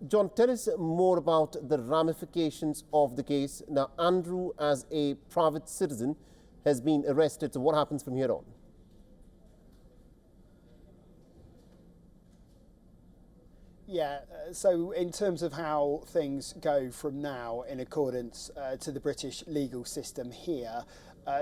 John, tell us more about the ramifications of the case. Now, Andrew, as a private citizen, has been arrested. So what happens from here on? Yeah, so in terms of how things go from now in accordance to the British legal system here,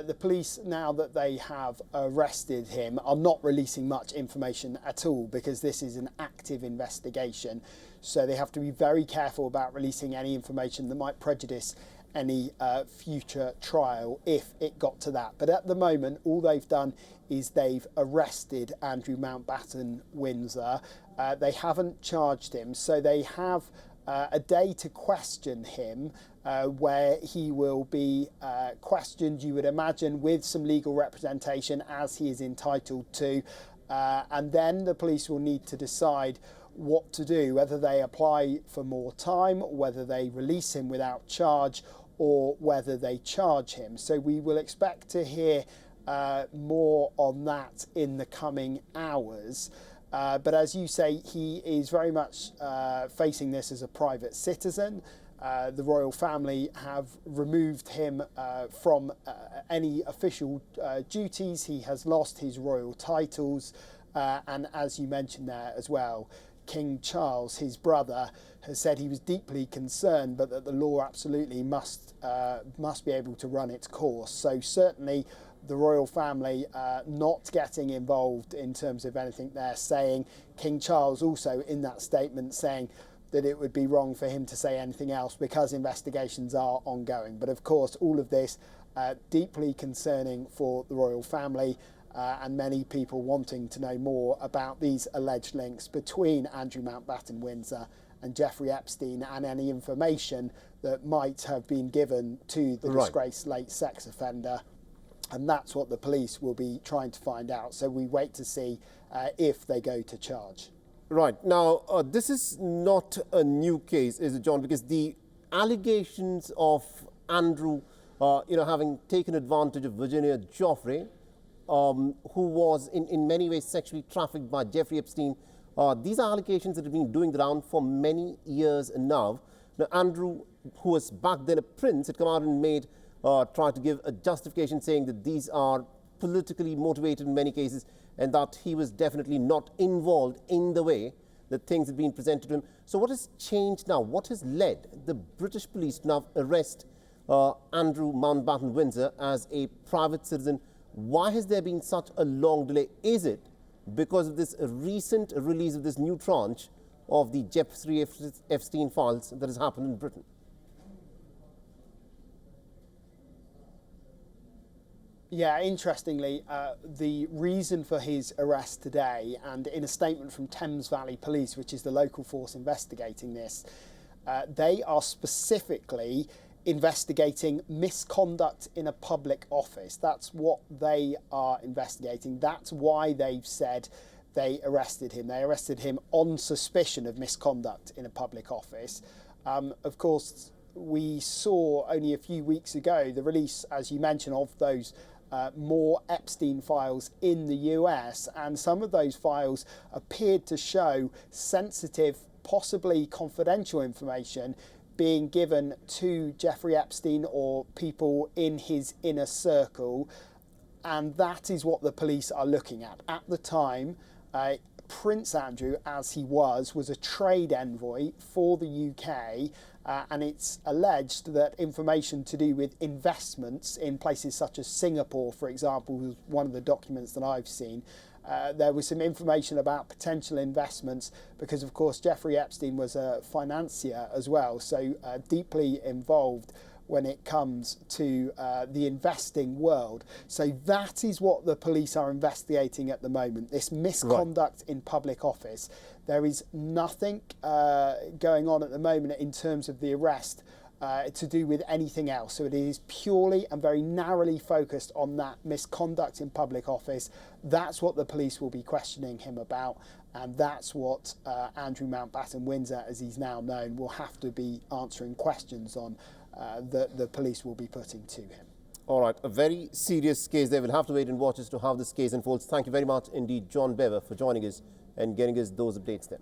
the police, now that they have arrested him, are not releasing much information at all because this is an active investigation. So they have to be very careful about releasing any information that might prejudice any future trial if it got to that. But at the moment, all they've done is they've arrested Andrew Mountbatten-Windsor. They haven't charged him, so they have a day to question him where he will be questioned, you would imagine, with some legal representation as he is entitled to. And then the police will need to decide what to do, whether they apply for more time, whether they release him without charge, or whether they charge him. So we will expect to hear more on that in the coming hours. But as you say, he is very much facing this as a private citizen. The royal family have removed him from any official duties. He has lost his royal titles. And as you mentioned there as well, King Charles, his brother, has said he was deeply concerned, but that the law absolutely must be able to run its course. So certainly the royal family not getting involved in terms of anything they're saying. King Charles also in that statement saying that it would be wrong for him to say anything else because investigations are ongoing. But of course, all of this deeply concerning for the royal family. And many people wanting to know more about these alleged links between Andrew Mountbatten-Windsor and Jeffrey Epstein and any information that might have been given to the disgraced late sex offender. And that's what the police will be trying to find out. So we wait to see if they go to charge. Right. Now, this is not a new case, is it, John? Because the allegations of Andrew, having taken advantage of Virginia Joffrey, who was in many ways sexually trafficked by Jeffrey Epstein. These are allegations that have been doing the round for many years now. Now, Andrew, who was back then a prince, had come out and tried to give a justification saying that these are politically motivated in many cases and that he was definitely not involved in the way that things had been presented to him. So what has changed now? What has led the British police to now arrest Andrew Mountbatten-Windsor as a private citizen? Why has there been such a long delay? Is it because of this recent release of this new tranche of the Jeffrey Epstein files that has happened in Britain? Yeah, interestingly, the reason for his arrest today, and in a statement from Thames Valley Police, which is the local force investigating this, they are specifically investigating misconduct in a public office. That's what they are investigating. That's why they've said they arrested him. They arrested him on suspicion of misconduct in a public office. Of course, we saw only a few weeks ago the release, as you mentioned, of those more Epstein files in the US, and some of those files appeared to show sensitive, possibly confidential information being given to Jeffrey Epstein or people in his inner circle, and that is what the police are looking at. At the time, Prince Andrew, as he was a trade envoy for the UK, and it's alleged that information to do with investments in places such as Singapore, for example, was one of the documents that I've seen. There was some information about potential investments because, of course, Jeffrey Epstein was a financier as well, so deeply involved when it comes to the investing world. So that is what the police are investigating at the moment, this misconduct in public office. There is nothing going on at the moment in terms of the arrest to do with anything else. So it is purely and very narrowly focused on that misconduct in public office. That's what the police will be questioning him about, and that's what Andrew Mountbatten-Windsor, as he's now known, will have to be answering questions on that the police will be putting to him. All right, a very serious case. They will have to wait and watch as to how this case unfolds. Thank you very much indeed, John Bever, for joining us and getting us those updates then.